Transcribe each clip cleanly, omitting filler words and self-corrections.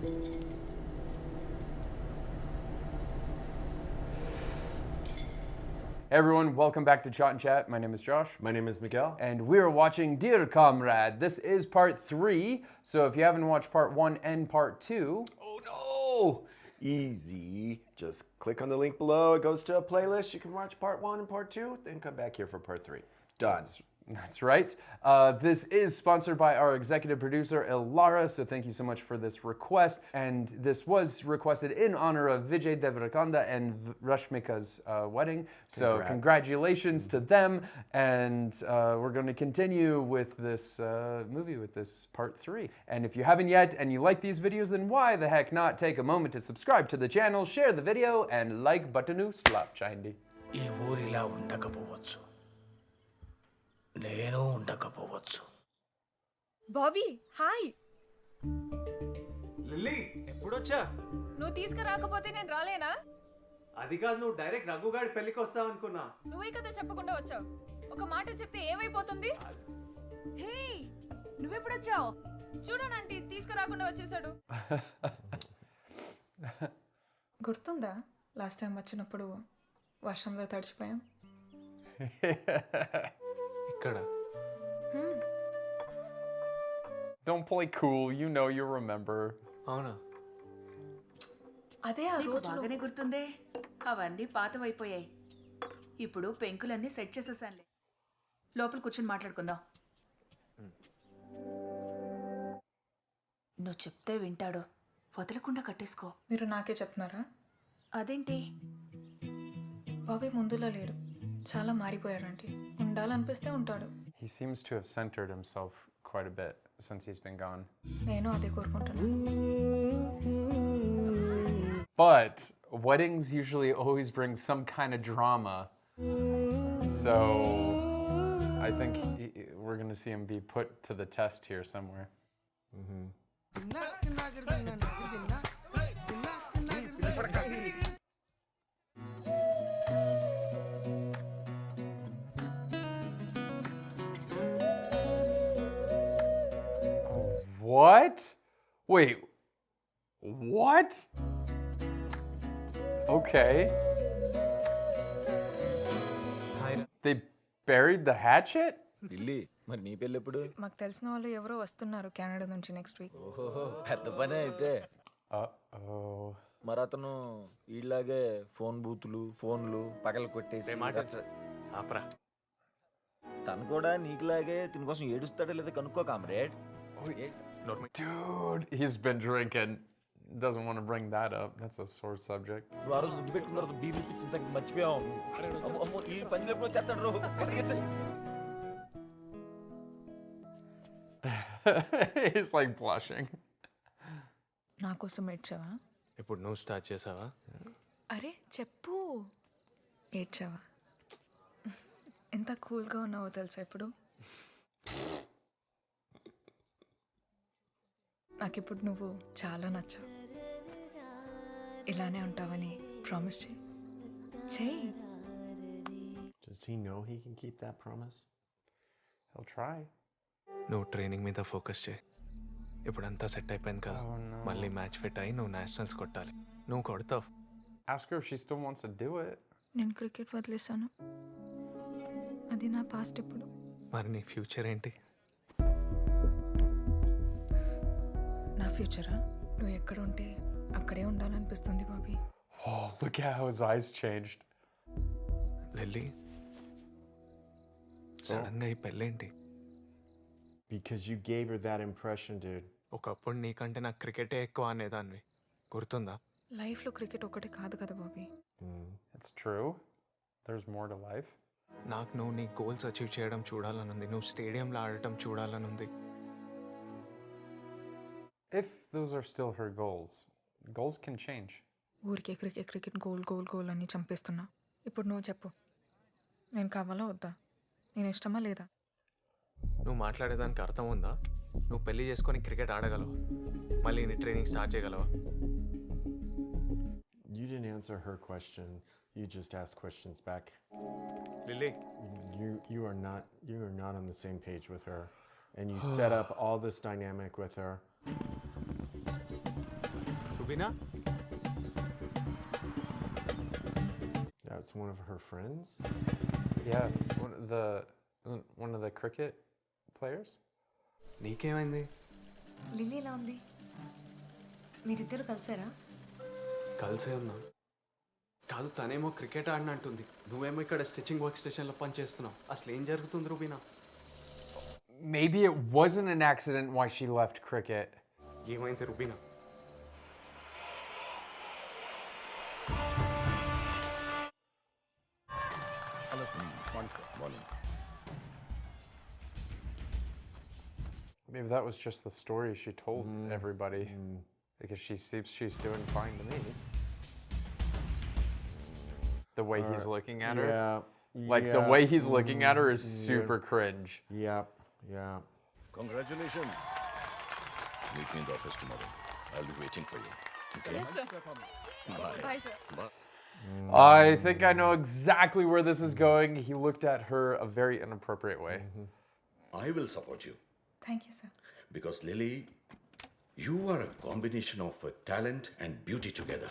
Hey everyone, welcome back to ChaatNChat. My name is Josh. My name is Miguel. And we're watching Dear Comrade. This is part 3, so if you haven't watched part 1 and part 2... Oh no! Easy. Just click on the link below. It goes to a playlist. You can watch part 1 and part 2, then come back here for part 3. Done. That's right. This is sponsored by our executive producer, Ilara, so thank you so much for this request. And this was requested in honor of Vijay Deverakonda and Rashmika's wedding. So congratulations to them. And we're going to continue with this movie, with this part 3. And if you haven't yet and you like these videos, then why the heck not take a moment to subscribe to the channel, share the video, and like button slap chayandi. నేను ఉండకపోవచ్చు. Bobby hi. Lily ఎప్పుడొచ్చా? నువ్వు తీసుకురాకపోతే నేను రాలేనా? అది కాదు, నువ్వు direct రఘుగాడి పెళ్లికి వస్తావు అనుకున్నా. నువ్వే కదా చెప్పకుండా వచ్చావు. ఒక మాట చెప్తే ఏమైపోతుంది? హే నువ్వెప్పుడొచ్చావు? చూడనండి తీసుకురాకుండా వచ్చేసాడు. గుర్తుందా లాస్ట్ టైం వచ్చినప్పుడు వర్షంలో తడిచిపోయాం? Don't play cool, you know you remember. అవునా? అదే ఆ రోజు బాగానే గుర్తుందే. అవన్నీ పాతవైపోయాయి. ఇప్పుడు పెంకులన్నీ సెట్ చేసేసానులే. లోపల కూర్చొని మాట్లాడుకుందాం. నువ్వు చెప్తే వింటాడు. వదలకుండా కట్టేసుకో. మీరు నాకే చెప్తున్నారా? అదేంటి? బాబీ ముందులా లేడు. చాలా మారిపోయాడంటే. ఉండాలనిపిస్తే ఉంటాడు. He seems to have centered himself quite a bit since he's been gone. నేను అదే కోరుకుంటున్నాను. But weddings usually always bring some kind of drama. So I think we're going to see him be put to the test here somewhere. What? Wait. What? Okay. They buried the hatchet? Lily మరి నీ పెళ్ళి ఎప్పుడు? మాకు తెలిసిన వాళ్ళు ఎవరో వస్తున్నారు Canada నుంచి నెక్స్ట్ వీక్. ఓహో పెద్ద పనే అయితే. మరి అతను ఈలాగే ఫోన్లు పగల కొట్టేసి ఆపరా. తను కూడా నీకులాగే తిని కోసం ఏడుస్తాడో లేదో కనుక్కో comrade. Dude, he's been drinking. Doesn't want to bring that up. That's a sore subject. నువ్వు ఆ రోజు ముద్దు పెట్టుకున్న తర్వాత బీర్లు ఇప్పించిన సంగతి మర్చిపోయావు. అమ్మో ఈ పంచులు ఎప్పుడో చేస్తాడు రో. He's like blushing. నా కోసం ఏడ్చావా? ఇప్పుడు నువ్వు స్టార్ట్ చేసావా? అరే చెప్పు. ఏడ్చావా? ఎంత కూల్గా ఉన్నావో తెలుసా ఇప్పుడు? నాకిప్పుడు నువ్వు చాలా నచ్చావు. ఇలానే ఉంటావని ప్రామిస్ చెయ్యి. Does he know he can keep that promise? He'll try. నువ్వు ట్రైనింగ్ మీద ఫోకస్ చేయి. ఇప్పుడంతా సెట్ అయిపోయింది కదా. మళ్ళీ మ్యాచ్ ఫిట్ అయ్యి నువ్వు నేషనల్స్ కొట్టాలి. నువ్వు కొడతావు. Ask her if she still wants to do it. నేను క్రికెట్ వదిలేసాను. అది నా పాస్ట్ ఇప్పుడు. మరి నీ ఫ్యూచర్ ఏంటి? నా ఫ్యూచరా? నువ్వు ఎక్కడ ఉంటే అక్కడే ఉండాలనిపిస్తుంది Bobby. Oh, look at how his eyes changed. Lily సడన్గా ఈ పెళ్ళేంటి? Because you gave her that impression, dude. ఒకప్పుడు నీకంటే నాకు క్రికెటే ఎక్కువ అనేదాన్ని, గుర్తుందా? లైఫ్లో క్రికెట్ ఒకటే కాదు కదా Bobby. It's true. There's more to life. నాకు నువ్వు నీ గోల్స్ అచీవ్ చేయడం చూడాలనుంది. నువ్వు స్టేడియంలో ఆడటం చూడాలనుంది. If those are still her goals, goals can change. ఊరికే క్రికెట్ గోల్ అని చంపేస్తున్నా. ఇప్పుడు నువ్వు చెప్పు, నేను కావాలా వద్దా? నేను ఇష్టమా లేదా? నువ్వు మాట్లాడేదానికి అర్థం ఉందా? నువ్వు పెళ్లి చేసుకొని క్రికెట్ ఆడగలవా? మళ్ళీ నీ ట్రైనింగ్ స్టార్ట్ చేయగలవా? You didn't answer her question. You just asked questions back. Lily, you are not on the same page with her, and you set up all this dynamic with her. Rubina? That's one of her friends? Yeah, one of the cricket players. నీకేమైంది? Lily ఎలా ఉంది? మీరిద్దరు కలిసారా? కలిసే ఉన్నా. కాదు, తనేమో cricket ఆడినంటుంది, నువ్వేమో ఇక్కడ స్టిచ్చింగ్ వర్క్ స్టేషన్లో పని చేస్తున్నావు. అసలు ఏం జరుగుతుంది Rubina? Maybe it wasn't an accident why she left cricket. ఏమైంది Rubina? Maybe that was just the story she told everybody. Because she seems she's doing fine to me. The way he's looking at her. Yeah. Like the way he's looking at her is super cringe. Yep. Yeah. Congratulations. Meet me in the office tomorrow. I'll be waiting for you. Okay? Yes, sir. Bye. Bye, sir. Bye. I think I know exactly where this is going. He looked at her a very inappropriate way. I will support you thank you sir. because Lily, you are a combination of talent and beauty together.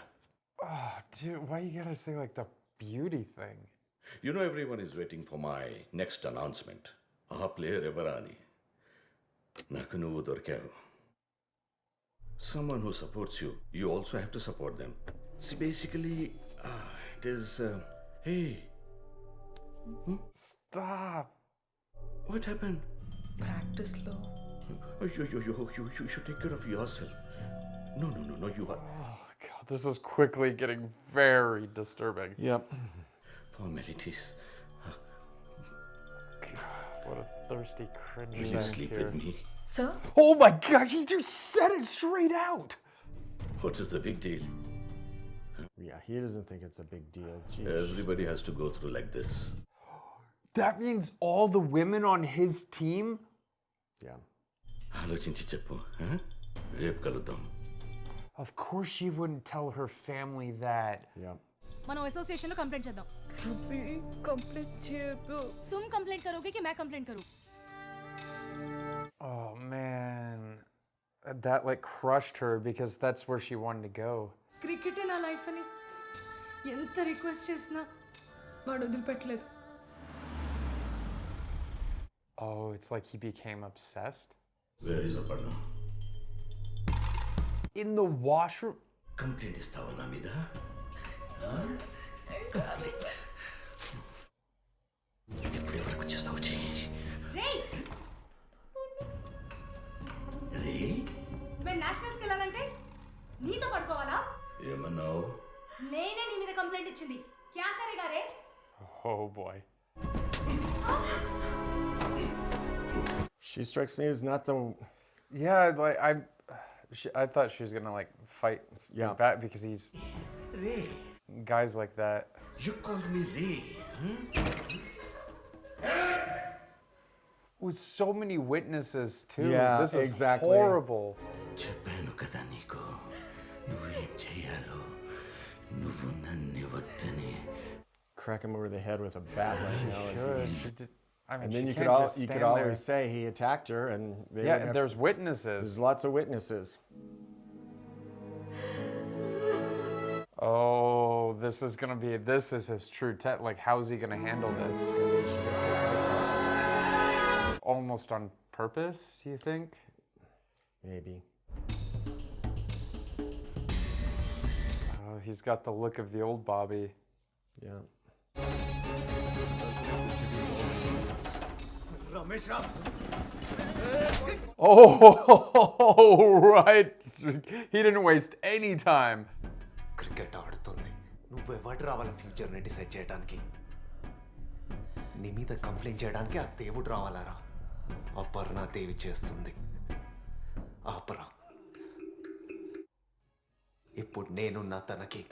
Oh, dude, why you gotta say like the beauty thing? You know everyone is waiting for my next announcement. Ah player Everani. Naku nuvu dorkavu. Someone who supports you, you also have to support them. See, basically, it is, hey, Stop. what happened? ప్రాక్టీస్లో Oh, you should take care of yourself. No, you are. Oh god, this is quickly getting very disturbing. Yep. Formalities. What a thirsty cringe Will you fest sleep here. with me? Sir Oh my gosh, he just said it straight out. What is the big deal? Yeah, he doesn't think it's a big deal. Jeez. Everybody has to go through like this. That means all the women on his team? Yeah. ఆలోచించి చెప్పు. రేపు కలుద్దాం. Of course she wouldn't tell her family that. Yeah. మనం association లో complaint చేద్దాం. Complete చేయొద్దు. तुम complaint करोगे कि मैं कंप्लेंट करूं? Oh man. That like crushed her because that's where she wanted to go. క్రికెటే నా లైఫ్ అని ఎంత రిక్వెస్ట్ చేసినా వాడు వదిలిపెట్టలేదు. Oh, it's like he became obsessed. Where is Aparna? In the washroom? Complaint ఇస్తావా నా మీద? కంప్లైంట్. ఇప్పుడు ఎవరికి వచ్చేస్తావు చెయ్యి. రే मैं నేషనల్స్ కి వెళ్ళాలంటే నీతో పడుకోవాలా? ఏమన్నావు? నేనే నీ మీద కంప్లైంట్ ఇచ్చింది. क्या करेगा रे? Oh boy. She strikes me as not the. Yeah, like I thought she was gonna like fight Yeah. back because he's ray guys like that. You called me ray. With so many witnesses too. Yeah, this is exactly. horrible. చెప్పాను కదా నీకు, నువ్వేం చెయ్యాలో. నువ్వు నన్ను వద్దని. Crack him over the head with a bat right now. She did. I mean, And then she you can't could just you stand could always there. say he attacked her, and they Yeah, would have, there's witnesses. there's lots of witnesses. Oh, this is his true test. Like, how's he gonna handle this? Almost on purpose, you think? Maybe. Oh, he's got the look of the old Bobby. Yeah. Ramesh Ram. Oh, right. He didn't waste any time. Cricket ఆడుతుంది, నువ్వెవడు రావాలా ఫ్యూచర్ని decide చేయడానికి? నీ మీద complaint చేయడానికి ఆ దేవుడు రావాలరా? అపర్ణ దేవి చేస్తుంది. ఆపరా. ఇప్పుడు నేనున్నా తనకి.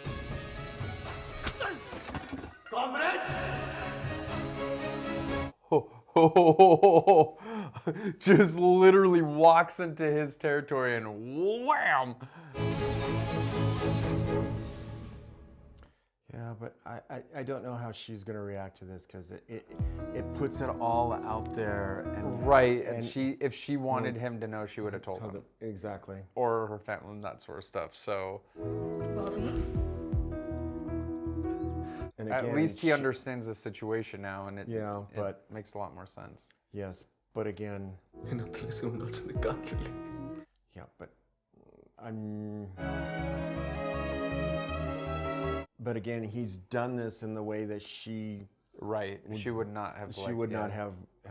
Just literally walks into his territory and wham! Yeah, but I don't know how she's going to react to this because it puts it all out there. And, Right, and if she wanted him to know, she would have told him. Exactly. Or her family and that sort of stuff, so... Bobby And At again, least he understands the situation now, and it makes a lot more sense. Yes, but again... నేను తెలిసి ఉండాల్సింది కాదు lily. Yeah, but But again, he's done this in the way that she She would not have. not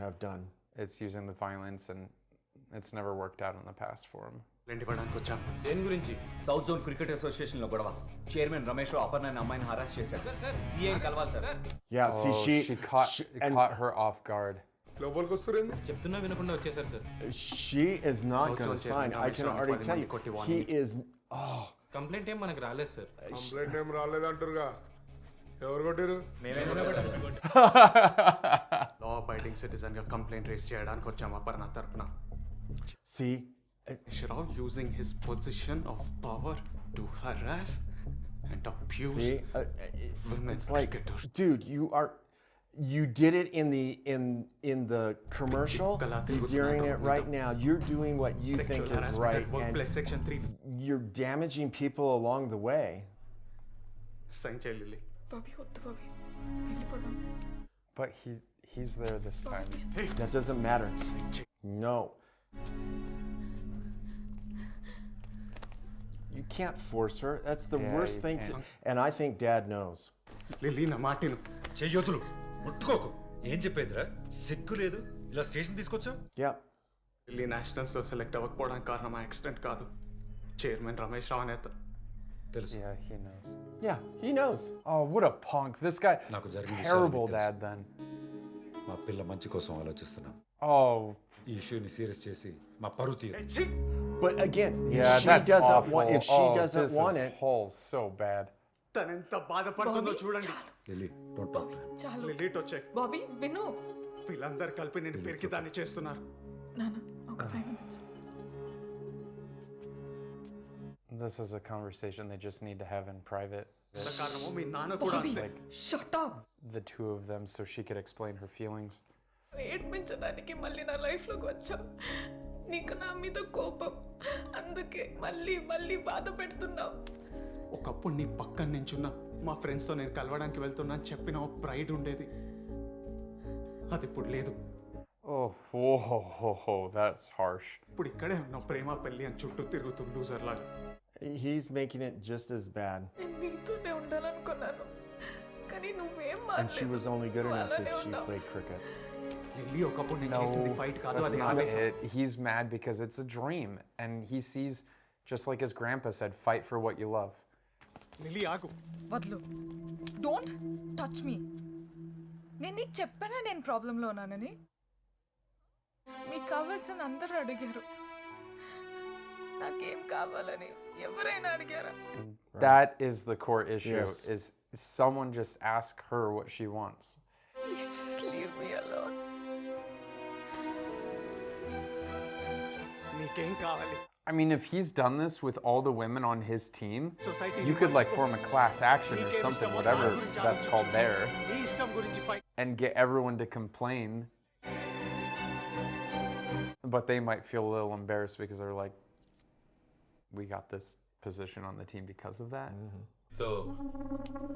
have done. It's using the violence, and it's never worked out in the past for him. Complaint ఇవ్వడానికి వచ్చాం. దేని గురించి? South zone cricket association లో గొడవ. Chairman Ramesh రావు అపర్ణ అనే అమ్మాయిని harass చేశారు. సీఐని కలవాలి sir. Yeah, see, she caught her off guard. చెప్తున్నా వినకుండా వచ్చేసారు sir. She is not going to sign. I can already tell you. He is. Oh. Complaint ఏం మనకు రాలేదు సార్. కంప్లైంట్ ఏం రాలేదంటారుగా. ఎవరు కొట్టారు? లా అబైడింగ్ సిటిజన్ గా కంప్లైంట్ రేస్ చేయడానికి వచ్చాం అపర్ణ తరపున. See, Shrav using his position of power to harass and abuse see, women it's like, cricketers. dude, you did it in the commercial. You're doing it right now. You're doing what you think is right, and Section 3 you're damaging people along the way. Sign చేయాలి Lily. Bobby వద్దు Bobby వెళ్ళిపోదాం. But he's there this time. That doesn't matter. No. You can't force her. That's the worst you thing. can't. And I think Dad knows. Lily నా మాటిను. చెయ్యొద్దులు ముట్టుకోకు. ఏం చెప్పేదిరా? సిగ్గు లేదు ఇలా station తీసుకొచ్చా? Yep. లిల్లీ నేషనల్స్ లో సెలెక్ట్ అవ్వకపోవడానికి కారణం యాక్సిడెంట్ కాదు, చైర్మన్ రమేష్ రావు నేత. తెలుసు. Yeah, he knows. Yeah, he knows. Oh, what a punk! This guy. నాకు జరిగిన Terrible విషయాలు dad. Then. మా పిల్ల మంచి కోసం ఆలోచిస్తున్నాం. Oh. ఈ ఇష్యూని సీరియస్ చేసి మా పరువు తీరు. But again, Yeah, if she that's doesn't awful. want, if she doesn't this want is it, so bad. తనెంత బాధపడుతుందో చూడండి. Lily don't talk to him. చాలు లిల్లీ వచ్చే బాబీ విను. వీళ్ళందరూ కలిపి నేను పెరికి దాన్ని చేస్తున్నారు. నాన్న ఒక 5 minutes. This is a conversation they just need to have in private. కారణమో మీ నాన్న కూడా బాబీ అంతే. Shut up. The two of them, so she could explain her feelings. ఏడ్పించడానికి మళ్ళీ నా లైఫ్లోకి వచ్చా. నీకు నా మీద కోపం, అందుకే మళ్ళీ మళ్ళీ బాధ పెడుతున్నావు. ఒకప్పుడు నీ పక్కన నించున్నా మా ఫ్రెండ్స్తో నేను కలవడానికి వెళ్తున్నా అని చెప్పిన ఒక ప్రైడ్ ఉండేది, అది ఇప్పుడు లేదు. Oh, whoa, that's harsh. ఇప్పుడు ఇక్కడే ఉన్న ప్రేమ పెళ్లి అని చుట్టూ తిరుగుతూ లూజర్ లాగా. he's making it just as bad. నేను నీతోనే ఉండాలనుకున్నాను, కానీ నువ్వేం And she was only good enough if she played cricket. Lily ఒకప్పుడు నేను No, చేసింది ఫైట్ కాదు, that's అది not ఆవేశం. it. He's mad because it's a dream, and he sees, just like his grandpa said, fight for what you love. Lily ఆగు. వద్దు. Don't touch me. నేను నీకు చెప్పానా నేను ప్రాబ్లంలో ఉన్నానని? మీకు కావాల్సిన అందరూ అడిగారు, నాకేం కావాలని ఎవరైనా అడిగారా? That is the core issue, Yes. is someone just ask her what she wants. Please just leave me alone. నీకేం కావాలి? I mean, if he's done this with all the women on his team, Society you could like form a class action or something, whatever that's called there, నీ ఇష్టం గురించి fight. and get everyone to complain. But they might feel a little embarrassed because they're like, we got this position on the team because of that. So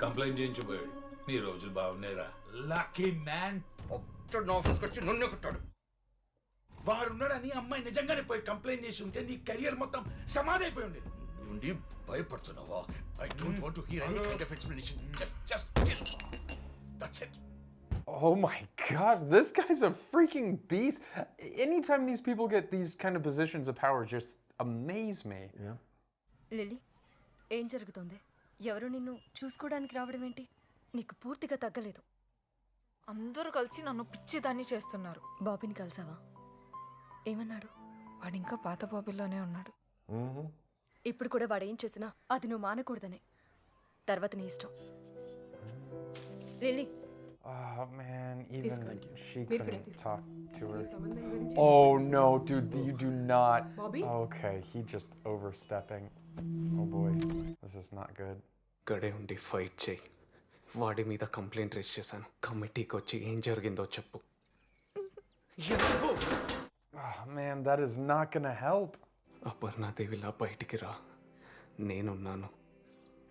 complaint చేయించబోయాడు. నీ రోజులు బాగున్నాయిరా. Lucky man. ఆఫీస్కి వచ్చి నన్ను కొట్టాడు. వాడున్నాడని అమ్మాయి నిజంగానే పోయి కంప్లైంట్ చేసి ఉంటే నీ కెరియర్ మొత్తం సమాధి అయిపోయి ఉండేది. నుండి భయపడుతున్నావా? I don't want to hear any kind of explanation. Just kill. That's it. Oh my god, this guy's a freaking beast. Anytime these people get these kind of positions of power, just amaze me. Yeah. Lily, ఏం జరుగుతుంది? ఎవరు నిన్ను చూసుకోవడానికి రావడం ఏంటి? నీకు పూర్తిగా తగ్గలేదు. అందరూ కలిసి నన్ను పిచ్చిదాన్ని చేస్తున్నారు. బాబీని కలిసావా? ఏమన్నాడు? వాడు ఇంకా పాత బాబీలోనే ఉన్నాడు. ఇప్పుడు కూడా వాడు ఏం చేసినా అది నువ్వు మానకూడదనే. తర్వాత నీ ఇష్టం. Lily, Oh man, even Discord. she We're couldn't gonna talk to her. సంబంధం గురించి Oh no, dude, you do not. Bobby? Okay, he just overstepping. Oh boy, this is not good. ఇక్కడే ఉండి ఫైట్ చేయి, వాడి మీద కంప్లైంట్ రేస్ చేశాను. కమిటీకి వచ్చి ఏం జరిగిందో చెప్పు. Oh man, that is not gonna help. అపర్ణాదేవిలా బయటికి రా, నేనున్నాను.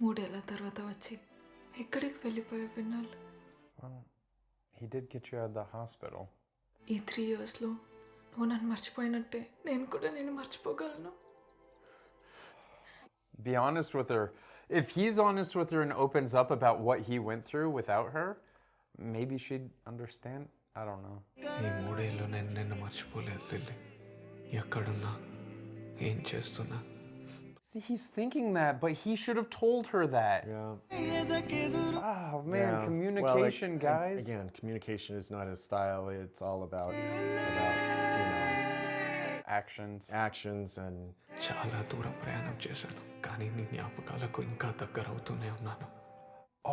3 ఏళ్ల తర్వాత వచ్చి ఎక్కడికి వెళ్ళిపోయే విన్నాళ్ళు. Well, he did get you out of the hospital. ఈ 3 ఇయర్స్లో నువ్వు నన్ను మర్చిపోయినట్టే నేను కూడా నేను మర్చిపోగలను. Be honest with her. If he's honest with her and opens up about what he went through without her, maybe she'd understand. I don't know. ఈ 3 ఏళ్ళు నేను నిన్ను మర్చిపోలేదు లిల్లీ. ఎక్కడున్నా, ఏం చేస్తున్నా. See, he's thinking that, but he should have told her that. Yeah. Oh man, communication, well, guys. Again, communication is not his style. It's all about actions and. చాలా దూరం ప్రయాణం చేశాను, కానీ నీ జ్ఞాపకాలకు ఇంకా దగ్గర అవుతూనే ఉన్నాను.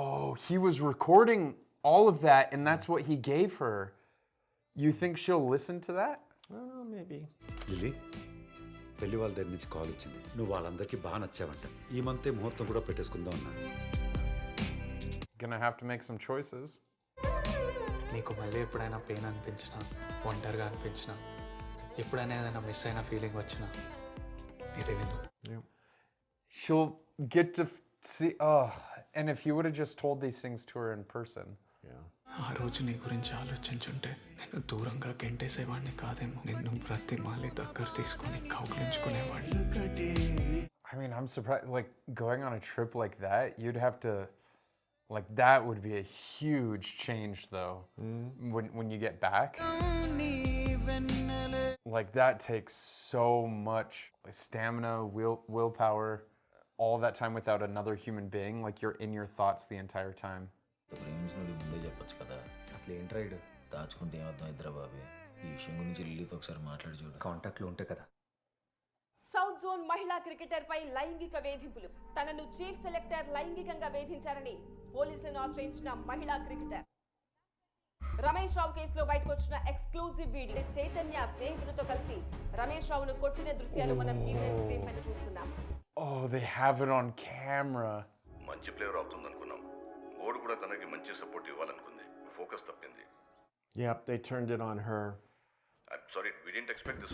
Oh, he was recording all of that, and that's what he gave her. You think she'll listen to that? Maybe. Lily, పెళ్లి వాళ్ళ దగ్గర నుంచి కాల్ వచ్చింది. నువ్వు వాళ్ళందరికీ బాగా నచ్చావంట. ఈ మంతే ముహూర్తం కూడా పెట్టేసుకుందాం అన్నారు. Gonna have to make some choices. నీకు మళ్ళీ ఎప్పుడైనా పెయిన్ అనిపించినా, ఒంటరిగా అనిపించినా, ఎప్పుడైనా ఏదైనా మిస్ అయిన ఫీలింగ్ వచ్చినా ఇది విను. She'll get to see. Oh, and if you would have just told these things to her in person. ఆ రోజు నీ గురించి ఆలోచించుంటే నేను దూరంగా గెంటేసేవాడిని కాదేమో. నిన్ను బ్రతిమాలి దగ్గర తీసుకొని కౌగిలించుకునేవాడిని. I mean, I'm surprised. Like, going on a trip like that, you'd have to. Like, that would be a huge change, though. When you get back. Like, that takes so much stamina, willpower, all that time without another human being. Like, you're in your thoughts the entire time. ముందే చెప్పొచ్చు కదా. అసలు ఏంటి ride దాచుకుంటే ఏమర్థం ఇద్దరా బాబే. ఈ విషయం గురించి లిల్లీతో ఒకసారి మాట్లాడి చూడు. కాంటాక్ట్లో ఉంటే కదా. సౌత్ జోన్ మహిళా క్రికెటర్పై లైంగిక వేధింపులు. తనను చీఫ్ సెలెక్టర్ లైంగికంగా వేధించారని పోలీసులను ఆశ్రయించిన మహిళా క్రికెటర్. రమేష్ రావు కేసులో బయటకు వచ్చిన ఎక్స్క్లూజివ్ వీడియో. చైతన్య స్నేహితులతో కలిసి రమేష్ రావును కొట్టిన దృశ్యాలు మనం టీవీ స్క్రీన్ పైన చూస్తున్నాం. Oh, they have it on camera. మంచి ప్లేయర్ అవుతుందనుకున్నాం. బోర్డు కూడా తనకి మంచి సపోర్ట్ ఇవ్వాలనుకుంది. ఫోకస్ తప్పింది. Yep, they turned it on her. I'm sorry, we didn't expect this.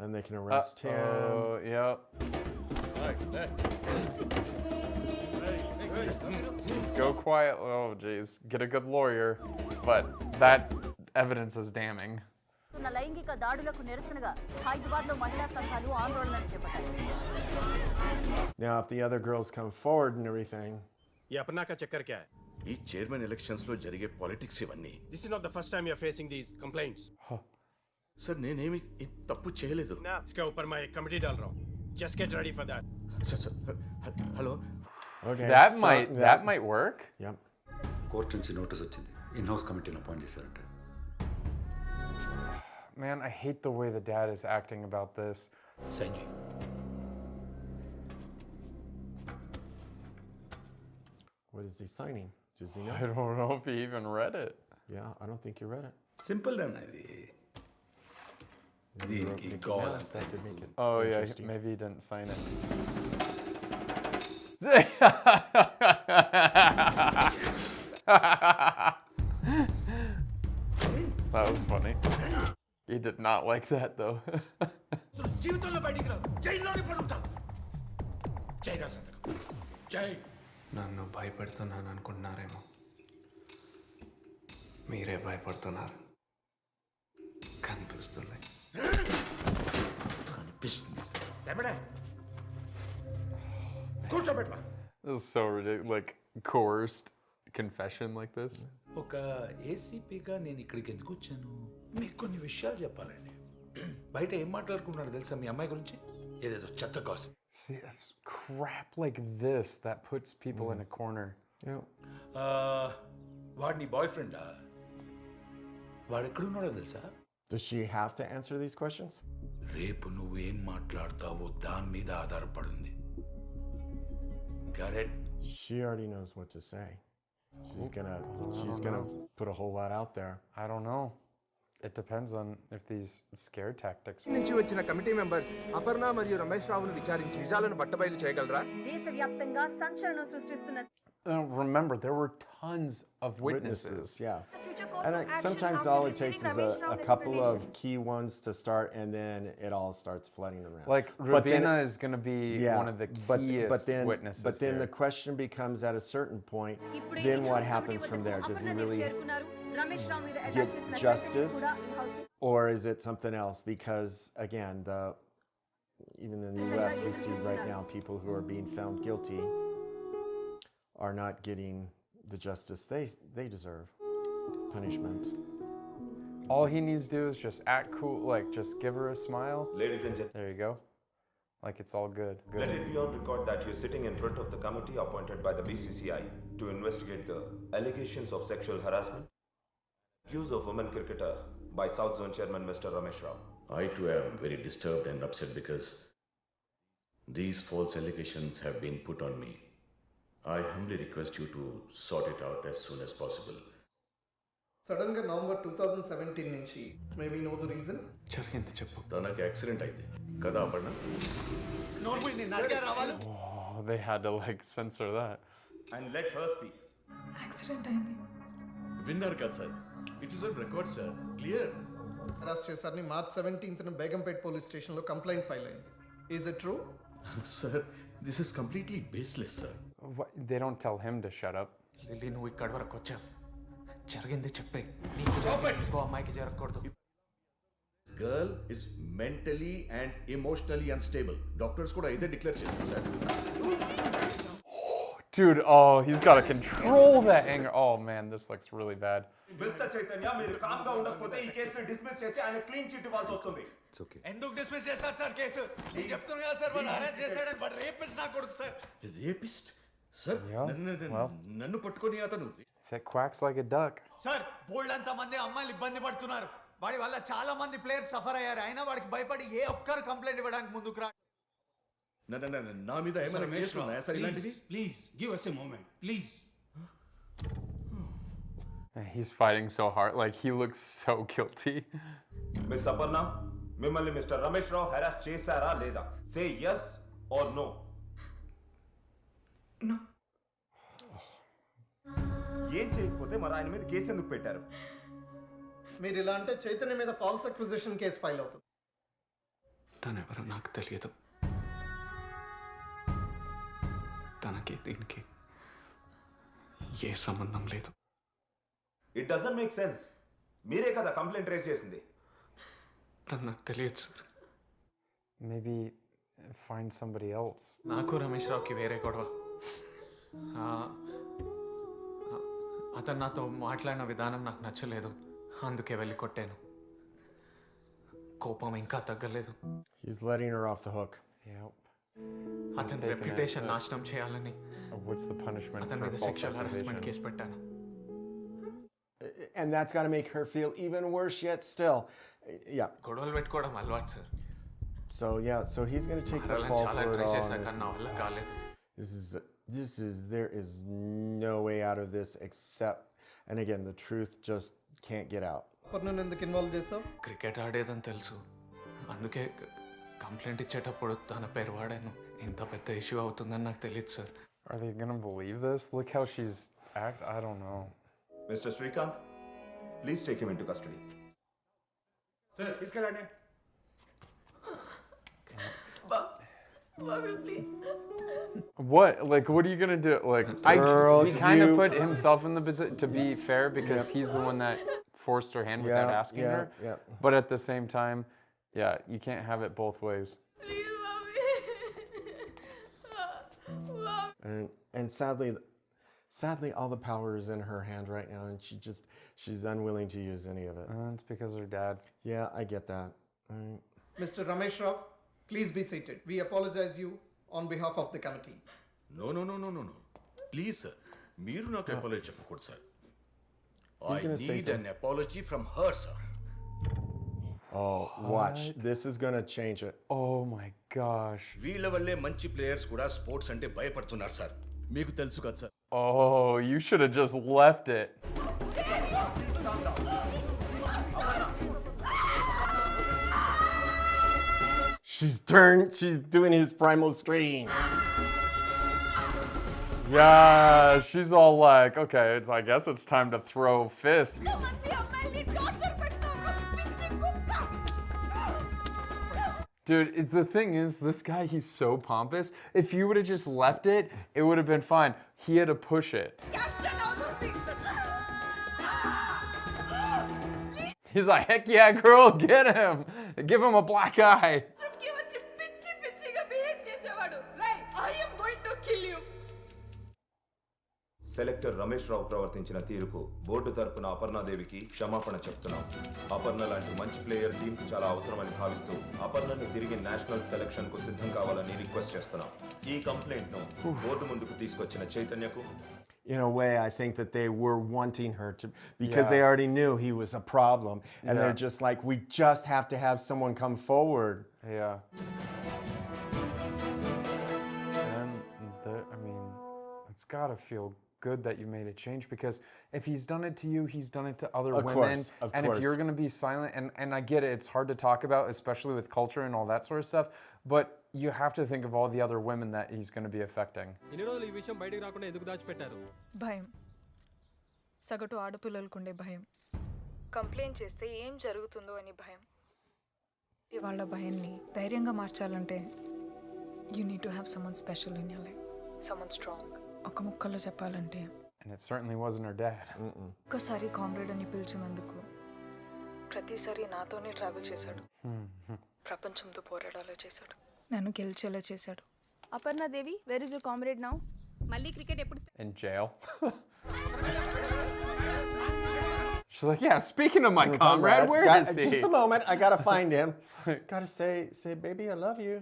And they can arrest him. Oh, yep. Just go quiet. Oh, jeez. Get a good lawyer. But that evidence is damning. లైంగిక దాడులకు నిరసనగా హైదరాబాద్లో మహిళా సంఘాలు ఆందోళనలు చేపట్టాయి. Now, if the other girls come forward and everything. ये अपना का चक्कर क्या है? ఈ చైర్మన్ ఎలక్షన్స్ లో జరిగే పాలిటిక్స్ ఇవన్నీ. This is not the first time you are facing these complaints. Sir నేనేమి తప్పు చేయలేదు. इसके ऊपर मैं एक कमेटी डाल रहा हूँ. Just get ready for that. Hello. Okay. That might work. Yep. Court నుంచి నోటీస్ వచ్చింది. ఇన్ హౌస్ కమిటీని అపాయింట్ చేశారంట. Man, I hate the way the dad is acting about this. Sanjay. What is he signing? Does he know? I don't know if he even read it. Yeah, I don't think you read it. Simple అన్న ఇది. దీనికి కావాల్సి. That could make it Oh yeah, interesting. maybe he didn't sign it. That was funny. He did not like that though. జీవితంలో బయటికి రావు. జైల్లోనే పడుంటావు. జై రా సంతకం. జై. నన్ను భయపెడుతున్నాను అనుకుంటున్నారేమో. మీరే భయపడుతున్నారు. కనిపిస్తుంది. కనిపిస్తుంది. లేపడే. కూర్చోబెట్టరా. This is so ridiculous. Like coerced confession like this. ఒక ఏసీపీగా నేను ఇక్కడికి ఎందుకు వచ్చాను? మీకు కొన్ని విషయాలు చెప్పాలండి. బయట ఏం మాట్లాడుకున్నాడు తెలుసా మీ అమ్మాయి గురించి? ఏదేదో చెత్త gossip. See, it's crap like this that puts people in a corner. Yeah. వాడు నీ బాయ్ ఫ్రెండా? వాడు ఎక్కడున్నాడో తెలుసా? Does she have to answer these questions? రేపు నువ్వు ఏం మాట్లాడతావో దాని మీద ఆధారపడింది. Got it? She already knows what to say. She's gonna put a whole lot out there. I don't know. It depends on if these scare tactics. నుంచి వచ్చిన committee members Aparna మరియు రమేష్ రావును విచారించి నిజాలను బట్టబయలు చేయగలరా? దేశవ్యాప్తంగా సంచలనం సృష్టిస్తున్న Remember, there were tons of witnesses. Yeah. And sometimes all it takes is a couple of key ones to start, and then it all starts flooding around. Like Rubina is going to be one of the keyest witnesses. But then the question becomes, at a certain point, then what happens from there? Does he really get justice, or is it something else? Because again, even in the U.S., we see right now people who are being found guilty are not getting the justice they deserve. Punishment. All he needs to do is just act cool, like just give her a smile. Ladies and gentlemen. There you go. Like it's all good. Let it be on record that you're sitting in front of the committee appointed by the BCCI to investigate the allegations of sexual harassment, accused of women cricketer by South Zone Chairman Mr. Ramesh Rao. I too am very disturbed and upset because these false allegations have been put on me. I humbly request you to sort it out as soon as possible. Sudden ga November 2017 నుంచి may we know the reason? జరిగింది చెప్పు. తనకి accident అయింది కదా Aparna? Oh, they had to like censor that. And let her speak. Accident అయింది. Winner కదా sir. It is on record sir. Clear. Arrest చేశారని March 17th న బేగంపేట్ పోలీస్ స్టేషన్ లో కంప్లైంట్ ఫైల్ అయింది. Is it true? Sir, this is completely baseless sir. What? They don't tell him to shut up. Lily నువ్వు ఇక్కడ వరకు వచ్చావు. జరిగింది చెప్పే. నీకు అమ్మాయికి జరగకూడదు. This girl is mentally and emotionally unstable. Doctors కూడా ఇదే డిక్లేర్ చేశారు sir. Dude, oh, he's got to control that anger. Oh man, this looks really bad. Mister Chaitanya మీరు కామ్ గా ఉండకపోతే ఈ కేసుని డిస్మిస్ చేసి ఆయన క్లీన్ చిట్ ఇవ్వాల్సి వస్తుంది. It's okay. ఎందుకు డిస్మిస్ చేస్తారు సార్ కేసు? నేను చెప్తున్నాను కదా సార్ వాళ్ళు అరెస్ట్ చేశాడని బట్ రేపిస్ట్ నా కొడుకు సార్. రేపిస్ట్? సార్ నన్ను పట్టుకొని అతను If it quacks like a duck. Sir బోల్డ్ అంత మంది అమ్మాయిలు ఇబ్బంది పడుతున్నారు. వాడి వల్ల చాలా మంది ప్లేయర్స్ సఫర్ అయ్యారు. అయినా వాడికి భయపడి ఏ ఒక్కరు కంప్లైంట్ ఇవ్వడానికి ముందుకు రా. నా మీద ఏమైనా కేసులు ఉన్నాయా సార్ ఇలాంటివి? Please give us a moment please. He's fighting so hard, like he looks so guilty. Miss Aparna మిమ్మల్ని మిస్టర్ రమేష్ రావు హెరాస్ చేశారా లేదా? సే yes or no. No. ఏం చేయకపోతే మరి ఆయన మీద కేసు ఎందుకు పెట్టారు? మీరు ఇలా అంటే చైతన్య మీద ఫాల్స్ అక్విజిషన్ కేసు ఫైల్ అవుతుంది. తనెవరో నాకు తెలియదు. తనకి దీనికి ఏ సంబంధం లేదు. It doesn't make sense. మీరే కదా కంప్లైంట్ రేస్ చేసింది. తను నాకు తెలియదు sir. Maybe find somebody else. నాకు రమేష్ రావుకి వేరే గొడవ. అతను నాతో మాట్లాడిన విధానం నాకు నచ్చలేదు. అందుకే వెళ్ళి కొట్టాను. కోపం ఇంకా తగ్గలేదు. He's letting her off the hook. Yep. అతని రెప్యుటేషన్ నాశనం చేయాలని What's the punishment అతని for మీద false sexual harassment accusation? Case పెట్టాను. And that's got to make her feel even worse yet still. Yeah. గొడవలు పెట్టుకోవడం అలవాటు sir. So yeah, so he's going to take the అదలా fall చాలా for it try all. చేశాక నా వల్ల కాలేదు. There is no way out of this except, and again, the truth just can't get out. అపర్ణను ఎందుకు ఇన్వాల్వ్ చేసావు? Cricket ఆడేదని తెలుసు. అందుకే కంప్లైంట్ ఇచ్చేటప్పుడు తన పేరు వాడాను. ఇంత పెద్ద ఇష్యూ అవుతుందని నాకు తెలియదు sir. Are they gonna believe this? Look how she's I don't know. Mister Srikanth please take him into custody. Sir తీసుకెళ్ళండి. What? Like, what are you gonna do? Like, Girl, he kind of you- put himself in the position to be fair because he's the one that forced her hand without asking her. Yeah. But at the same time, yeah, you can't have it both ways. And sadly, all the power is in her hand right now, and she's unwilling to use any of it. It's because her dad. Yeah, I get that. Mr. Ramesh Rao, please be seated. We apologize you on behalf of the committee. No. Please, sir. మీరు నాకు apology చెప్పకూడదు sir. I gonna say need so. an apology from her, sir. Oh, watch. This is going to change it. Oh my gosh. వీళ్ళ వల్లే మంచి players కూడా sports అంటే భయపడుతున్నారు sir. మీకు తెలుసు కదా sir. Oh, you should have just left it. She's doing his primal scream. Yeah, she's all like, okay, I guess it's time to throw fists. Dude, the thing is, this guy, he's so pompous. If you would have just left it, it would have been fine. He had to push it. He's like, heck yeah, girl, get him. Give him a black eye. Selector Ramesh Rao ప్రవర్తించిన తీరుకు board తరపున అపర్ణాదేవికి క్షమాపణ చెప్తున్నాం. అపర్ణ లాంటి మంచి player టీంకు చాలా అవసరమని భావిస్తూ అపర్ణను తిరిగి నేషనల్ సెలక్షన్ కు సిద్ధం కావాలని రిక్వెస్ట్ చేస్తున్నాం. ఈ కంప్లైంట్ ను బోర్డు ముందుకు తీసుకొచ్చిన చైతన్యకు In a way, I think that they were wanting her to, because they already knew he was a problem. And they're just like, we just have to have someone come forward. Yeah. And I mean, it's gotta feel good that you made a change, because if he's done it to you, he's done it to other women. Of and course. if you're going to be silent, and I get it, it's hard to talk about, especially with culture and all that sort of stuff, but you have to think of all the other women that he's going to be affecting. భయం, సగటు ఆడపిల్లలకుండే భయం, complaint చేస్తే ఏం జరుగుతుందో అని భయం. ఇవాళ భయాన్ని ధైర్యంగా మార్చాలంటే you need to have someone special in your life, someone strong. ఒక ముక్కలో చెప్పాలంటే, And it certainly wasn't her dad. ఒక్కసారి కామ్రేడ్ అని పిలిచినందుకు ప్రతిసారి నాతోనే ట్రావెల్ చేశాడు, ప్రపంచంతో పోరాడాలో చేశాడు, నన్ను గెలిచేలా చేశాడు. Aparna Devi, where is your comrade now? మళ్ళీ క్రికెట్ ఎప్పుడు? In jail. She's like, yeah, speaking of my comrade, where is he? Just a moment, I gotta find him. Gotta say, baby, I love you.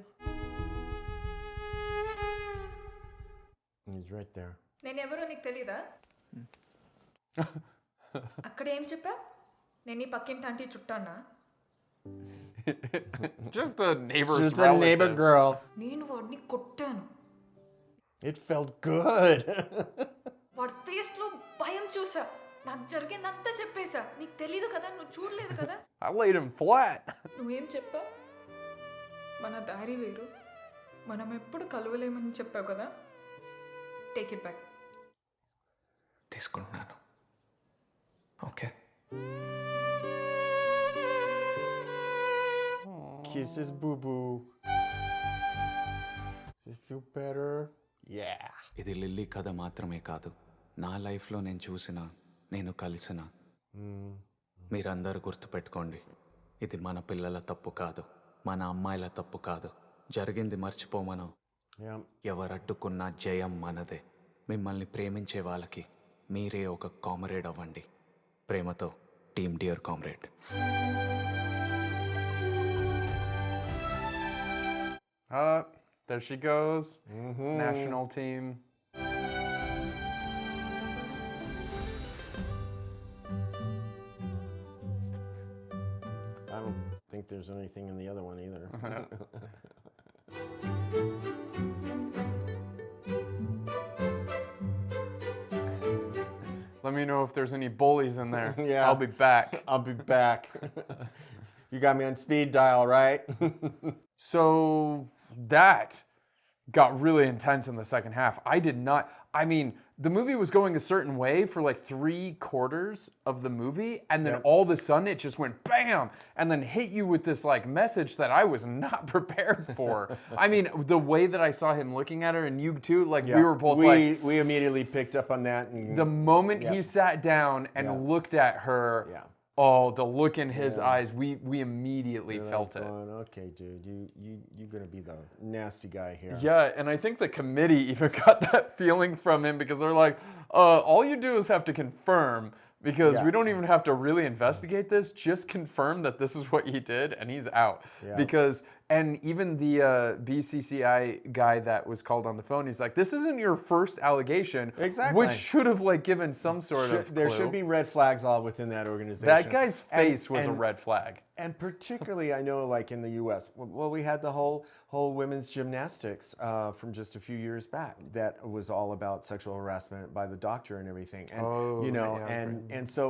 He's right there. నేను ఎవరో నీకు తెలీదా? అక్కడ ఏం చెప్పావు? నేను ఈ పక్కింటి aunty చుట్టానా? Just a neighbor's Just relative. a neighbor girl. నేను వాడిని కొట్టాను. It felt good. వాడి ఫేస్ లో భయం చూసా. నాకు జరిగిందంతా చెప్పేశా. నీకు తెలీదు కదా, నువ్వు చూడలేదు కదా. I laid him flat. నువ్వేం చెప్పావు? మన దారి వేరు, మనం ఎప్పుడు కలవలేమని చెప్పావు కదా. Take it back. తీసుకుంటున్నాను. Okay. Kisses, boo boo. Does it feel better? Yeah. ఇది లిల్లీ కథ మాత్రమే కాదు, నా లైఫ్లో నేను చూసిన, నేను కలిసిన. మీరందరూ గుర్తుపెట్టుకోండి, ఇది మన పిల్లల తప్పు కాదు, మన అమ్మాయిల తప్పు కాదు. జరిగింది మర్చిపోమను. ఎవరడ్డుకున్నా జయం మనదే. మిమ్మల్ని ప్రేమించే వాళ్ళకి మీరే ఒక కామ్రేడ్ అవ్వండి. ప్రేమతో team dear comrade. There she goes. National team. I don't think there's anything in the other one either. Let me know if there's any bullies in there. Yeah. I'll be back. I'll be back. You got me on speed dial, right? So that got really intense in the second half. I mean, the movie was going a certain way for like 3/4 of the movie, and then all of a sudden it just went bam, and then hit you with this like message that I was not prepared for. I mean, the way that I saw him looking at her, and you too, like we were both like... We immediately picked up on that. And, the moment he sat down and looked at her... Oh, the look in his eyes, we immediatally felt it. Going, okay, dude, you're going to be the nasty guy here. Yeah, and I think the committee even got that feeling from him, because they're like, all you do is have to confirm, because we don't even have to really investigate this, just confirm that this is what he did, and he's out. Because, and even the BCCI guy that was called on the phone, he's like, this isn't your first allegation. Exactly. Which should have like given some sort of clue. There should be red flags all within that organization. That guy's face was a red flag. And particularly, I know, like in the U.S., well, we had the whole women's gymnastics from just a few years back that was all about sexual harassment by the doctor and everything. And, and so,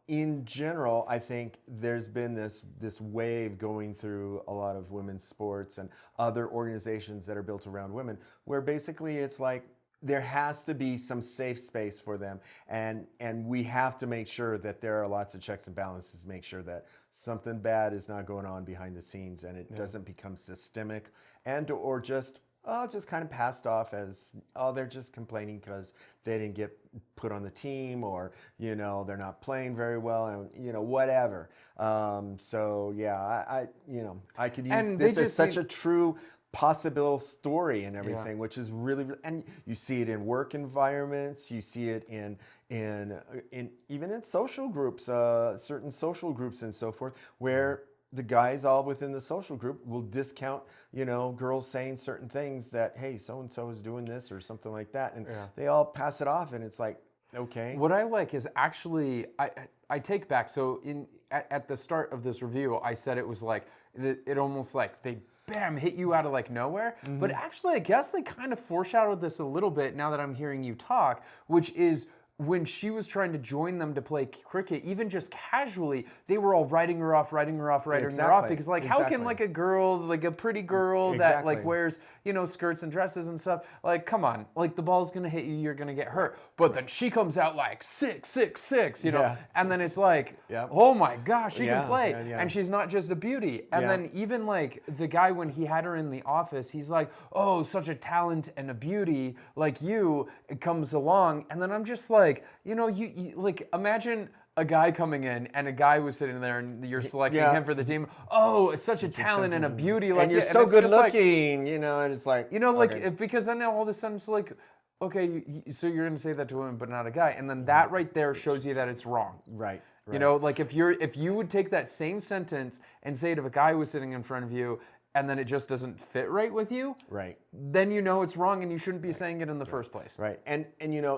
in general, I think there's been this wave going through a lot of women's sports and other organizations that are built around women, where basically it's like there has to be some safe space for them, and we have to make sure that there are lots of checks and balances to make sure that something bad is not going on behind the scenes and it doesn't become systemic and or just kind of passed off as, they're just complaining because they didn't get put on the team, or, they're not playing very well, and, whatever. So yeah, I could use this as such a true possible story and everything, which is really, and you see it in work environments, you see it in even in social groups, certain social groups and so forth, where the guys all within the social group will discount, girls saying certain things that, hey, so-and-so is doing this or something like that. And they all pass it off, and it's like, okay. What I like is actually, I take back, so at the start of this review, I said it was like, it almost like they bam, hit you out of like nowhere. But actually, I guess they kind of foreshadowed this a little bit now that I'm hearing you talk, which is when she was trying to join them to play cricket, even just casually, they were all writing her off, because like, how can like a girl, like a pretty girl that like wears, skirts and dresses and stuff, like, come on, like the ball's gonna hit you, you're gonna get hurt. But then she comes out like 6'6", and then it's like, oh my gosh, she can play. And she's not just a beauty. And then even like the guy, when he had her in the office, he's like, oh, such a talent and a beauty like you, it comes along. And then I'm just like, you like, imagine a guy coming in and a guy was sitting there and you're selecting him for the team. Oh, it's such a talent and a beauty. Like, and you're so good looking, and it's like, because then all of a sudden it's like, okay, so you're going to say that to a woman, but not a guy. And then that right there shows you that it's wrong. Right. Like if you would take that same sentence and say it if a guy was sitting in front of you, and then it just doesn't fit right with you, then it's wrong and you shouldn't be saying it in the first place. Right. And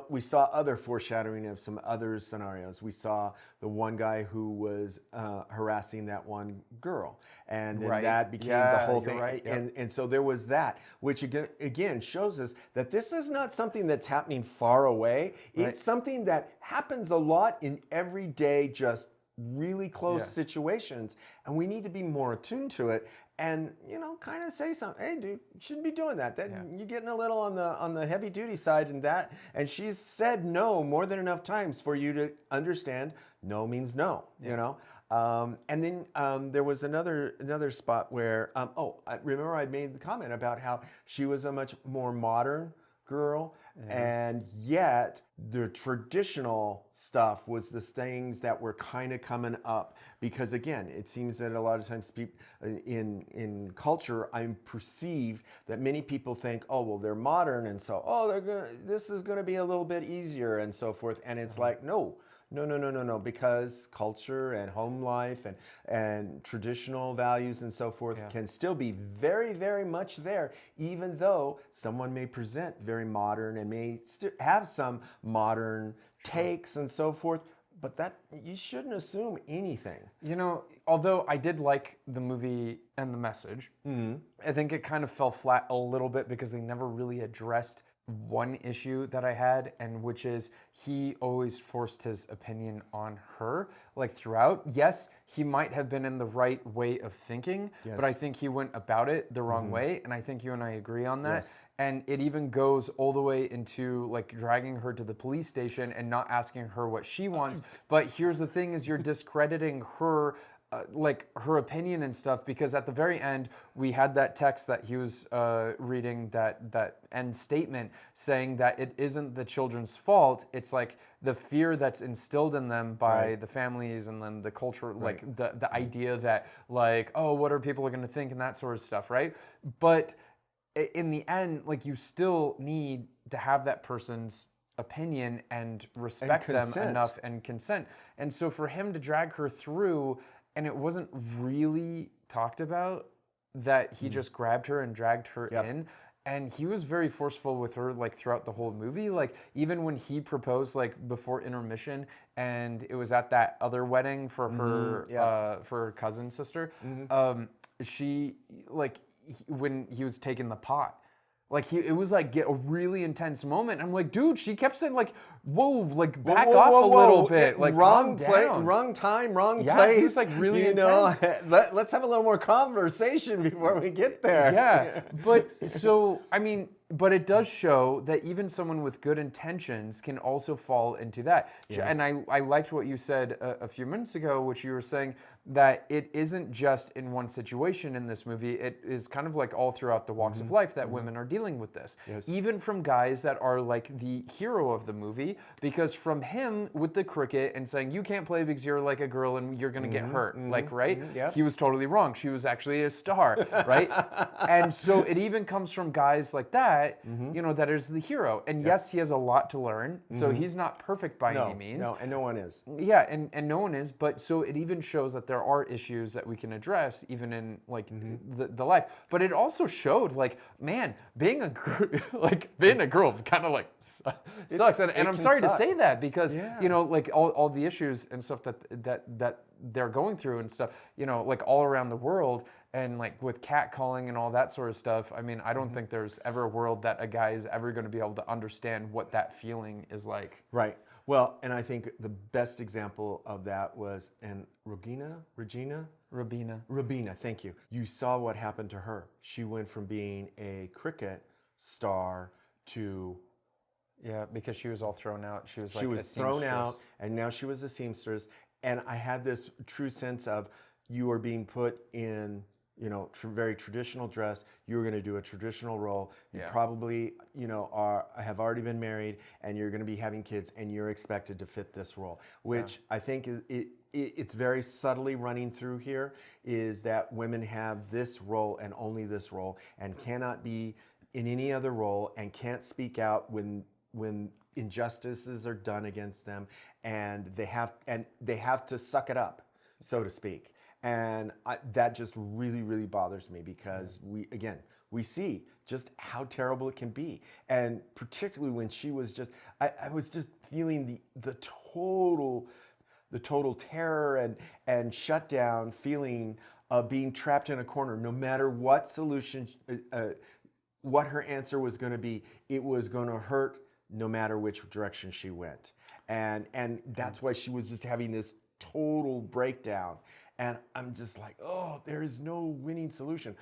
we saw other foreshadowing of some other scenarios. We saw the one guy who was harassing that one girl, and then that became the whole thing. Right. And so there was that, which again shows us that this is not something that's happening far away. It's something that happens a lot in everyday, just really close situations, and we need to be more attuned to it. And kind of say something. Hey, dude, you shouldn't be doing that. You're getting a little on the heavy duty side, and she's said no more than enough times for you to understand. No means no. And then there was another spot where I remember I made the comment about how she was a much more modern girl, and yet the traditional stuff was the things that were kind of coming up, because again, it seems that a lot of times people in culture, I perceive that many people think, oh well, they're modern, and so this is gonna be a little bit easier and so forth, and it's like no, because culture and home life and traditional values and so forth can still be very, very much there, even though someone may present very modern and may have some modern takes and so forth, but that you shouldn't assume anything. Although I did like the movie and the message, I think it kind of fell flat a little bit because they never really addressed one issue that I had, and which is he always forced his opinion on her, like throughout. Yes, he might have been in the right way of thinking, but I think he went about it the wrong way, and I think you and I agree on that. And it even goes all the way into like dragging her to the police station and not asking her what she wants. But here's the thing: is you're discrediting her. Like her opinion and stuff, because at the very end we had that text that he was reading, that end statement saying that it isn't the children's fault, it's like the fear that's instilled in them by the families and then the culture, like the idea that like, oh, what are people going to think and that sort of stuff, right? But in the end, like, you still need to have that person's opinion and respect them enough and consent. And so for him to drag her through, and it wasn't really talked about, that he just grabbed her and dragged her in. And he was very forceful with her, like, throughout the whole movie. Like, even when he proposed, like, before intermission, and it was at that other wedding for her, for her cousin sister, she, like, when he was taking the pot, Like it was like a really intense moment. I'm like, dude, she kept saying like, whoa, like back Whoa, off whoa, a whoa. little bit, like wrong calm down. wrong time, wrong Yeah, place. it was like really intense. intense. Let's have a little more conversation before we get there. Yeah, but so I mean, but it does show that even someone with good intentions can also fall into that. Yes. And I liked what you said a few minutes ago, which you were saying that it isn't just in one situation in this movie. It is kind of like all throughout the walks of life that women are dealing with this. Yes. Even from guys that are like the hero of the movie, because from him with the cricket and saying you can't play because you're like a girl and you're gonna get hurt, like right? Yep. He was totally wrong. She was actually a star, right? And so it even comes from guys like that, you know, that is the hero. And yes, he has a lot to learn. So he's not perfect by any means. No, and no one is. Yeah, and no one is. But so it even shows that there are issues that we can address even in like the life. But it also showed like, man, being a girl kind of like sucks. And I'm sorry to say that because you know, like all the issues and stuff that they're going through and stuff, you know, like all around the world. And like with catcalling and all that sort of stuff, I mean, I don't think there's ever a world that a guy is ever going to be able to understand what that feeling is like. Right. Well, and I think the best example of that was, and Rabina, thank you. You saw what happened to her. She went from being a cricket star to... Yeah, because she was all thrown out. She was like she was thrown out, and now she was a seamstress. And I had this true sense of you are being put in... you know, very traditional dress. You were going to do a traditional role. You probably, you know, have already been married, and you're going to be having kids, and you're expected to fit this role. Which I think it's very subtly running through here. Is that women have this role and only this role, and cannot be in any other role, and can't speak out when injustices are done against them, and they have to suck it up, so to speak. And that just really, really bothers me because we see just how terrible it can be. And particularly when she was just, I was just feeling the total terror and shutdown feeling of being trapped in a corner. No matter what solution, what her answer was going to be, it was going to hurt no matter which direction she went. And that's why she was just having this total breakdown. And I'm just like, oh, there is no winning solution.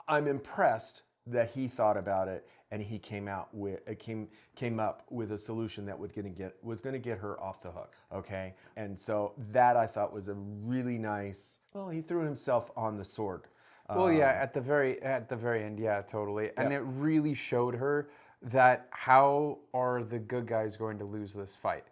I'm impressed that he thought about it and he came up with a solution that was going to get her off the hook. Okay, and so that I thought was a really nice. Well, he threw himself on the sword. Well, yeah, at the very end, yeah, totally. And it really showed her that how are the good guys going to lose this fight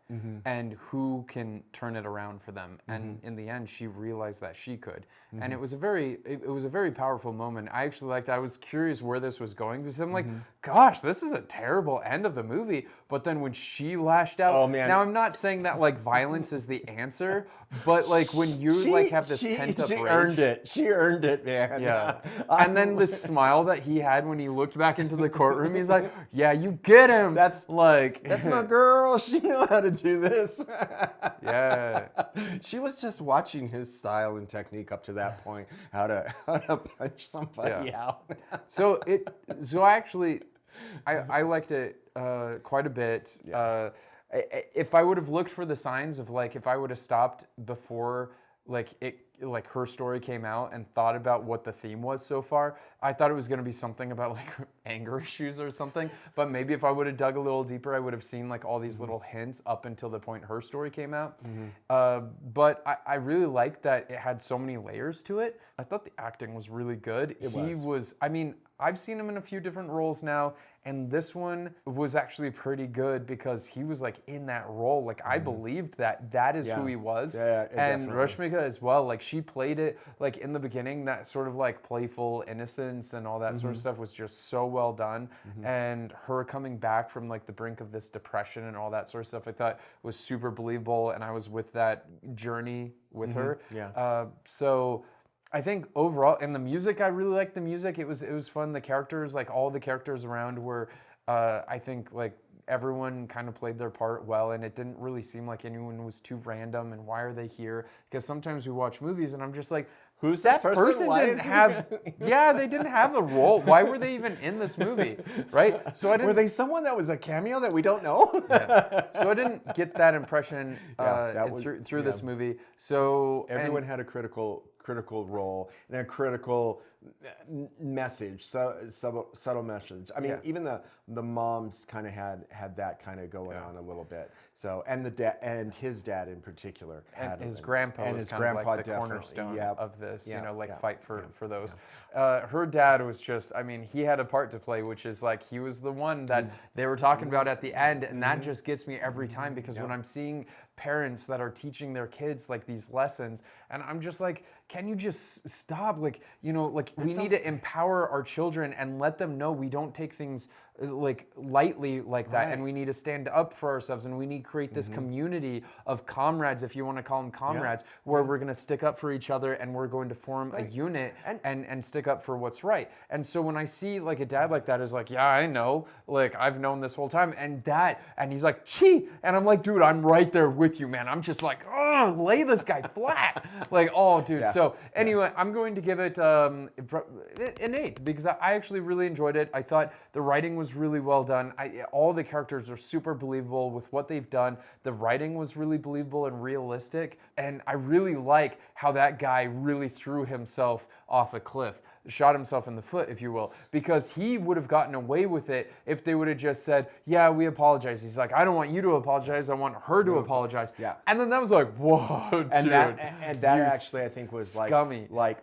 and who can turn it around for them. And in the end, she realized that she could. And it was a very powerful moment. I actually I was curious where this was going because I'm like, gosh, this is a terrible end of the movie. But then when she lashed out, now I'm not saying that like violence is the answer, but like when you have this pent up rage. She earned it, man. Yeah. And then the smile that he had when he looked back into the courtroom, he's like, yeah, you get him. That's my girl. She know how to do this. Yeah. She was just watching his style and technique up to that point, how to punch somebody out. So I actually I liked it quite a bit. Yeah. If I would have looked for the signs of like if I would have stopped before like her story came out and thought about what the theme was so far, I thought it was going to be something about like anger issues or something. But maybe if I would have dug a little deeper, I would have seen like all these little hints up until the point her story came out. But I really liked that it had so many layers to it. I thought the acting was really good. He was, I mean, I've seen him in a few different roles now, and this one was actually pretty good because he was like in that role. Like I believed that is who he was. And Rashmika as well, like she played it like in the beginning, that sort of like playful innocence and all that sort of stuff was just so well done. And her coming back from like the brink of this depression and all that sort of stuff, I thought was super believable, and I was with that journey with her. So I think overall, and the music, I really liked the music. It was fun. The characters, like all the characters around were, I think like everyone kind of played their part well, and it didn't really seem like anyone was too random and why are they here? Because sometimes we watch movies and I'm just like, Who's that this person Why didn't is he- have yeah, they didn't have a role. Why were they even in this movie? Right? So I didn't Were they someone that was a cameo that we don't know? So I didn't get that impression that was- through this movie. So Everyone had a critical role and a critical message, subtle message. I mean, even the moms kind of had that kind of going on a little bit. So and the dad and his dad in particular had his grandpa and was his kind of grandpa like the definitely, cornerstone of this, Yeah, you know, like yeah, fight for those. Her dad was just, I mean, he had a part to play, which is like he was the one that they were talking about at the end, and that just gets me every time because when I'm seeing parents that are teaching their kids like these lessons, and I'm just like, can you just stop? Like, you know, like we need to empower our children and let them know we don't take things like lightly like that, and we need to stand up for ourselves, and we need to create this community of comrades, if you want to call them comrades, where we're going to stick up for each other and we're going to form a unit and stick up for what's right. And so when I see like a dad like that is like, yeah, I know, like I've known this whole time, and he's like, gee, and I'm like, dude, I'm right there with you, man. I'm just like, oh, lay this guy flat. Like, oh, dude. So anyway, I'm going to give it an 8 because I actually really enjoyed it. I thought the writing was really well done. All the characters are super believable with what they've done. The writing was really believable and realistic. And I really like how that guy really threw himself off a cliff, shot himself in the foot, if you will, because he would have gotten away with it if they would have just said, yeah, we apologize. He's like, I don't want you to apologize. I want her to apologize. Yeah. And then that was like, whoa, dude. And that actually, I think, was scummy. like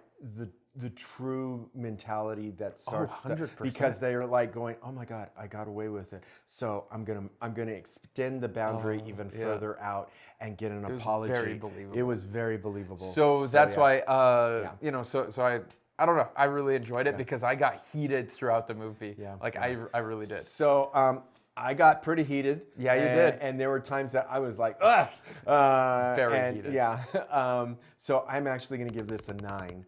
the true mentality that starts 100%. because they're like going, oh my God, I got away with it. So I'm gonna extend the boundary even further out and get an apology. Very believable. It was very believable. So that's why, you know, so I don't know. I really enjoyed it because I got heated throughout the movie. Like I really did. So I got pretty heated. Yeah, you did. And there were times that I was like, ugh. Very heated. Yeah. So I'm actually going to give this a 9.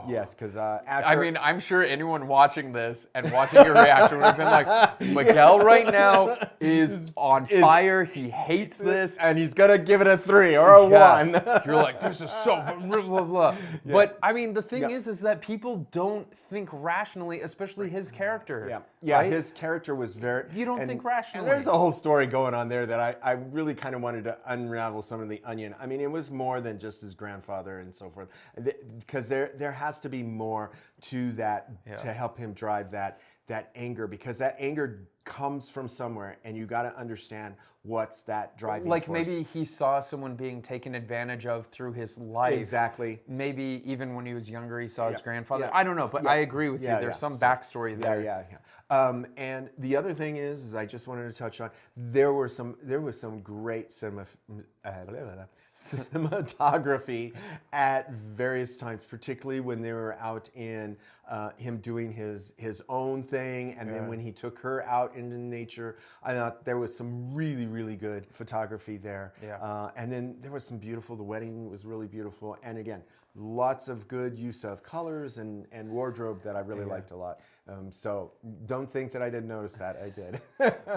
Yes, because I mean, I'm sure anyone watching this and watching your reaction would have been like, Miguel right now is on fire. He hates this. And he's going to give it a 3 or a 1. You're like, this is so blah, blah, blah. Yeah. But I mean, the thing is that people don't think rationally, especially his character. Yeah, right? His character was very... You don't think rationally. And there's a whole story going on there that I really kind of wanted to unravel some of the onion. I mean, it was more than just his grandfather and so forth. Because there has to be more to that to help him drive that anger, because that anger comes from somewhere, and you got to understand what's that driving like force. Maybe he saw someone being taken advantage of through his life. Exactly. Maybe even when he was younger, he saw his grandfather. I don't know, but I agree with you. There's some backstory there. Yeah. And the other thing is I just wanted to touch on, there was some great cinematography at various times, particularly when they were out in him doing his own thing, and then when he took her out into nature. I thought there was some really, really good photography there. And then there was some beautiful, the wedding was really beautiful, and again, lots of good use of colors and wardrobe that I really liked a lot. So don't think that I didn't notice that. I did.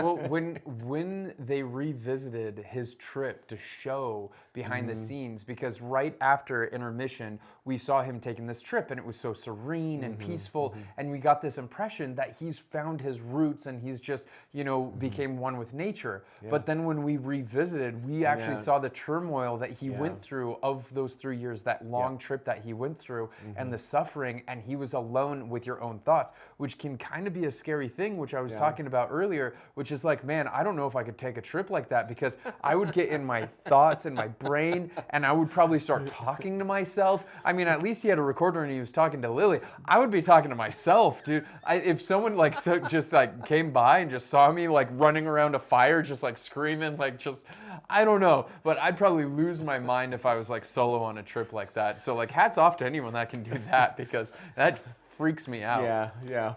Well, when they revisited his trip to show behind the scenes, because right after intermission, we saw him taking this trip, and it was so serene and peaceful, and we got this impression that he's found his roots and he's just, you know, became one with nature. But then when we revisited, we actually saw the turmoil that he went through of those 3 years, that long trip that he went through, and the suffering, and he was alone with your own thoughts, which can kind of be a scary thing, which I was talking about earlier, which is like, man, I don't know if I could take a trip like that, because I would get in my thoughts and my brain, and I would probably start talking to myself. I mean, at least he had a recorder and he was talking to Lily. I would be talking to myself, dude. If someone like just like came by and just saw me like running around a fire, just like screaming, like just, I don't know, but I'd probably lose my mind if I was like solo on a trip like that. So like hats off to anyone that can do that, because that freaks me out. Yeah.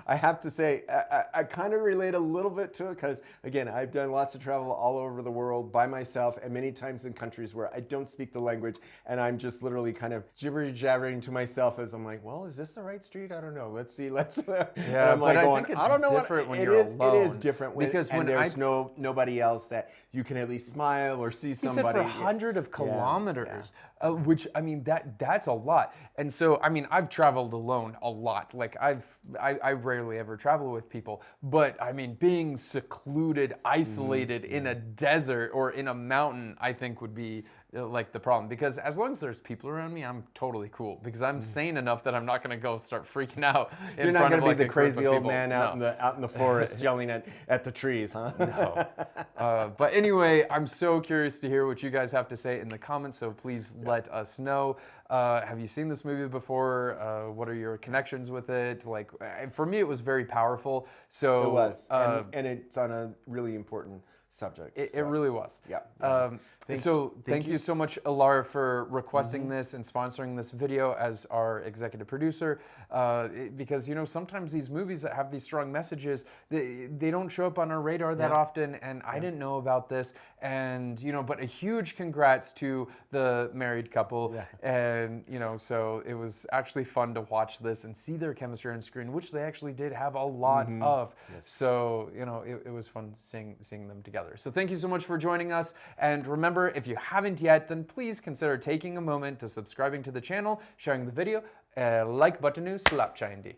I have to say, I kind of relate a little bit to it because, again, I've done lots of travel all over the world by myself and many times in countries where I don't speak the language and I'm just literally kind of jibber-jabbering to myself as I'm like, well, is this the right street? I don't know. Let's see. Yeah, I'm but I going, think it's I don't know different what when it you're is. alone. It is different Because when there's nobody else that you can at least smile or see He somebody. said for hundreds of kilometers, which I mean that's a lot. And so I mean I've traveled alone a lot. Like I rarely ever travel with people. But I mean being secluded, isolated in a desert or in a mountain, I think would be like the problem. Because as long as there's people around me, I'm totally cool. Because I'm sane enough that I'm not going to go start freaking out. You're not going to be the crazy old people. man out in the forest yelling at the trees, huh? No. But anyway, I'm so curious to hear what you guys have to say in the comments, so please let us know. Have you seen this movie before? What are your connections with it? Like, for me, it was very powerful. So it was, and it's on a really important subject. It really was. Yeah. Thank you so much, Ilara, for requesting this and sponsoring this video as our executive producer. Because, you know, sometimes these movies that have these strong messages, they don't show up on our radar that often, and I didn't know about this. And, you know, but a huge congrats to the married couple. And, you know, so it was actually fun to watch this and see their chemistry on screen, which they actually did have a lot of. So, you know, it was fun seeing them together. So thank you so much for joining us. And remember, if you haven't yet, then please consider taking a moment to subscribing to the channel, sharing the video, like button slap chayandi.